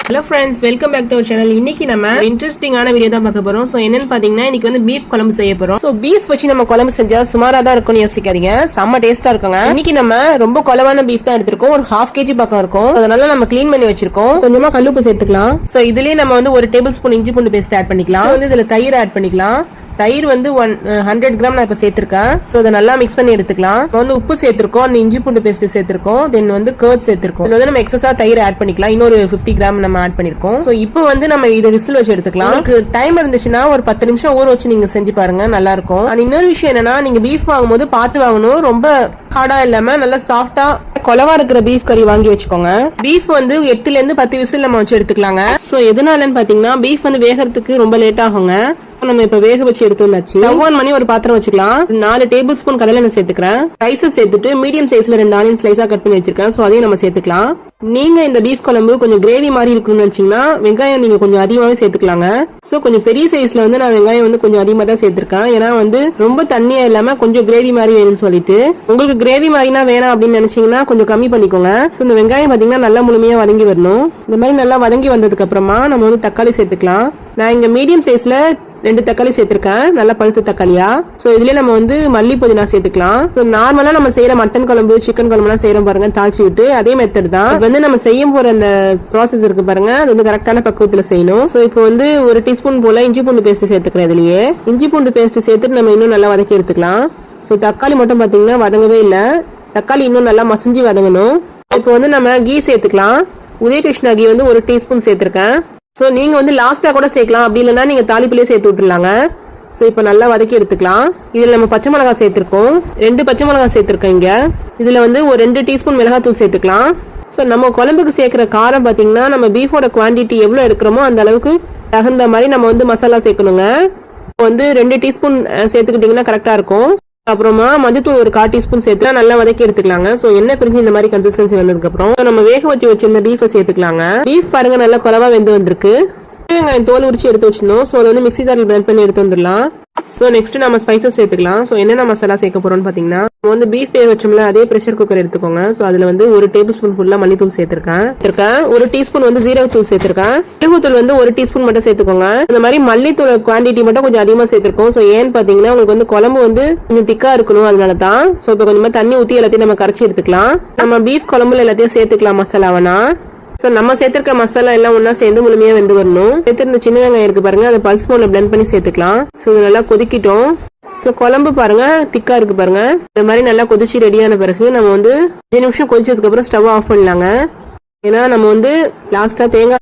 Hello friends, welcome back to our channel. இன்னைக்கு நம்ம இன்ட்ரெஸ்டிங்கான வீடியோ தான் பார்க்க போறோம். சோ என்னன்னு பாத்தீங்கன்னா இன்னைக்கு வந்து பீஃப் குழம்பு செய்ய போறோம். சோ பீஃப் வச்சு நம்ம குழம்பு செஞ்சா சுமாரா தான் இருக்கும்னு யோசிக்காதீங்க. செம்ம டேஸ்டா இருக்குங்க. இன்னைக்கு நம்ம ரொம்ப குழவான பீஃப் தான் எடுத்திருக்கோம். ஒரு 1/2 kg பக்கம் இருக்கும். அதனால நம்ம க்ளீன் பண்ணி வச்சிருக்கோம். கொஞ்சமா கல்லுப்பு சேர்த்துக்கலாம். சோ இதுலயே நம்ம வந்து 1 டேபிள்ஸ்பூன் இஞ்சி பூண்டு பேஸ்ட் ஆட் பண்ணிக்கலாம். வந்து இதுல தயிர் ஆட் பண்ணிக்கலாம். தயிர் வந்து 100 கிராம் நான் இப்ப சேர்த்திருக்கேன். சோ இதை நல்லா மிக்ஸ் பண்ணி எடுத்துக்கலாம். வந்து உப்பு சேர்த்திருக்கோம், அந்த இஞ்சி பூண்டு பேஸ்ட் சேர்த்திருக்கோம், தென் வந்து கர்ட் சேர்த்திருக்கோம். இதுல வந்து நம்ம எக்ஸஸா தயிர் ஆட் பண்ணிக்கலாம். இன்னொரு 50 கிராம் நம்ம ஆட் பண்ணிருக்கோம். சோ இப்போ வந்து நம்ம இதை விசில் வச்சு எடுத்துக்கலாம். உங்களுக்கு டைம் இருந்துச்சுன்னா ஒரு 10 நிமிஷம் ஊற வச்சு நீங்க செஞ்சு பாருங்க, நல்லா இருக்கும். அது இன்னொரு விஷயம் என்னன்னா, நீங்க பீஃப் வாங்கும்போது பார்த்து வாங்கணும். ரொம்ப ஹார்டா இல்லாம நல்லா சாஃப்டா கொலவா இருக்கிற பீஃப் கறி வாங்கி வச்சுக்கோங்க. பீஃப் வந்து 8 ல இருந்து 10 விசில் நம்ம வச்சு எடுத்துக்கலாங்க. சோ எதனாலன்னு பாத்தீங்கன்னா பீஃப் வந்து வேகிறதுக்கு ரொம்ப லேட் ஆகுங்க. நம்ம இப்ப வேக வச்சு எடுத்து வந்தாச்சு. ஸ்டவ் ஆன் பண்ணி ஒரு பாத்திரம் வச்சுக்கலாம். 4 டேபிள் ஸ்பூன் கடலை எண்ணெய் சேர்த்துக்கிறேன். ரைஸை சேர்த்துட்டு மீடியம் சைஸ்ல 2 ஆனியன் ஸ்லைஸா கட் பண்ணி வச்சிருக்கேன். சோ அதையும் நம்ம சேர்த்துக்கலாம். நீங்க இந்த பீஃப் குழம்பு கொஞ்சம் கிரேவி மாதிரி இருக்கணும்னு நினைச்சீங்கன்னா வெங்காயம் நீங்க கொஞ்சம் அதிகமாவே சேர்த்துக்கலாங்க. சோ கொஞ்சம் பெரிய சைஸ்ல வந்து நான் வெங்காயம் வந்து கொஞ்சம் அதிகமா தான் சேர்த்திருக்கேன். ஏன்னா வந்து ரொம்ப தண்ணியா இல்லாம கொஞ்சம் கிரேவி மாதிரி வேணும்னு சொல்லிட்டு, உங்களுக்கு கிரேவி மாதிரினா வேணாம் அப்படின்னு நினைச்சீங்கன்னா கொஞ்சம் கம்மி பண்ணிக்கோங்க. சோ இந்த வெங்காயம் பாத்தீங்கன்னா நல்லா முழுமையா வதங்கி வரணும். இந்த மாதிரி நல்லா வதங்கி வந்ததுக்கு அப்புறமா நம்ம வந்து தக்காளி சேர்த்துக்கலாம். நான் இங்க மீடியம் சைஸ்ல 2 தக்காளி சேர்த்திருக்கேன், நல்லா பழுத்த தக்காளியா. சோ இதுலயே நம்ம வந்து மல்லி புதினா சேர்த்துக்கலாம். சோ நார்மலா நம்ம செய்யற மட்டன் குழம்பு சிக்கன் குழம்பு எல்லாம் செய்யறோம் பாருங்க, தாளிச்சு விட்டு அதே மெத்தட் தான். வந்து நம்ம செய்யும் போற அந்த ப்ராசஸ் இருக்கு பாருங்க, அது வந்து கரெக்டான பக்குவத்துல செய்யணும். சோ இப்போ வந்து 1 டீஸ்பூன் போல இஞ்சி பூண்டு பேஸ்ட் சேர்த்துக்கிறேன். இதுலயே இஞ்சி பூண்டு பேஸ்ட் சேர்த்துட்டு நம்ம இன்னும் நல்லா வதக்கி எடுத்துக்கலாம். சோ தக்காளி மட்டும் பாத்தீங்கன்னா வதங்கவே இல்ல, தக்காளி இன்னும் நல்லா மசிஞ்சு வதங்கணும். இப்போ வந்து நம்ம கீ சேர்த்துக்கலாம். உதயகிருஷ்ணா கீ வந்து 1 டீஸ்பூன் சேர்த்திருக்கேன். சோ நீங்க வந்து லாஸ்டா கூட சேர்க்கலாம், அப்படி இல்லைன்னா நீங்க தாளிப்புலயே சேர்த்து விட்டுலாங்க. சோ இப்போ நல்லா வதக்கி எடுத்துக்கலாம். இதுல நம்ம பச்சை மிளகாய் சேர்த்திருக்கோம், 2 பச்சை மிளகாய் சேர்த்திருக்கேன் இங்க. இதுல வந்து ஒரு 2 டீஸ்பூன் மிளகாத்தூள் சேர்த்துக்கலாம். சோ நம்ம குழம்புக்கு சேர்க்கிற காரம் பாத்தீங்கன்னா நம்ம பீஃபோட குவான்டிட்டி எவ்வளவு எடுக்கிறோமோ அந்த அளவுக்கு தகுந்த மாதிரி நம்ம வந்து மசாலா சேர்க்கணுங்க. வந்து 2 டீஸ்பூன் சேர்த்துக்கிட்டீங்கன்னா கரெக்டா இருக்கும். அப்புறமா மஞ்சத்தூள் ஒரு 1/4 டீஸ்பூன் சேர்த்து நல்லா வதக்கி எடுத்துக்கலாங்க. சோ எண்ணெய் பிரிஞ்சு இந்த மாதிரி கன்சிஸ்டன்சி வந்ததுக்கு அப்புறம் நம்ம வேக வச்சு வச்சிருந்த பீஃபை சேர்த்துக்கலாங்க. பீஃப் பாருங்க நல்லா குலவா வெந்து வந்திருக்கு. வெங்காயம் தோல் உரிச்சு எடுத்து வச்சிருந்தோம். சோ அதை வந்து மிக்ஸி ஜாரில் பிளெண்ட் பண்ணி எடுத்து வந்துடலாம். சோ நெக்ஸ்ட் நம்ம ஸ்பைசஸ் சேர்த்துக்கலாம். சோ என்னென்ன மசாலா சேர்க்க போறோம்னு பாத்தீங்கன்னா, வந்து பீஃப் வேக வச்சோம்ல அதே பிரஷர் குக்கர் எடுத்துக்கோங்க. சோ அதுல வந்து 1 டேபிள் ஸ்பூன் ஃபுல்லா மல்லித்தூள் சேர்த்திருக்கேன். 1 டீஸ்பூன் வந்து ஜீரகத்தூள் சேர்த்திருக்கேன். மிளகுத்தூள் வந்து 1 டீஸ்பூன் மட்டும் சேர்த்துக்கோங்க. இந்த மாதிரி மல்லித்தூள் குவான்டிட்டி மட்டும் கொஞ்சம் அதிகமா சேர்த்திருக்கோம். சோ ஏன்னு பாத்தீங்கன்னா உங்களுக்கு வந்து குழம்பு வந்து கொஞ்சம் திக்கா இருக்கணும், அதனாலதான். சோ இப்ப கொஞ்சமா தண்ணி ஊத்தி எல்லாத்தையும் நம்ம கரைச்சி எடுத்துக்கலாம். நம்ம பீஃப் குழம்புல எல்லாத்தையும் சேர்த்துக்கலாம் மசாலாவனா. சோ நம்ம சேர்த்திருக்க மசாலா எல்லாம் ஒன்னா சேர்ந்து முழுமையா வெந்து வரணும். சேர்த்திருந்த சின்ன வெங்காயம் இருக்கு பாருங்க, அதை பல்ஸ் மோட்ல பிளெண்ட் பண்ணி சேர்த்துக்கலாம். சோ இது நல்லா கொதிக்கிட்டோம். சோ குழம்பு பாருங்க திக்கா இருக்கு பாருங்க. இந்த மாதிரி நல்லா கொதிச்சு ரெடியான பிறகு நம்ம வந்து 5 நிமிஷம் கொதிச்சதுக்கு அப்புறம் ஸ்டவ் ஆஃப் பண்ணலாங்க. ஏன்னா நம்ம வந்து லாஸ்டா தேங்காய்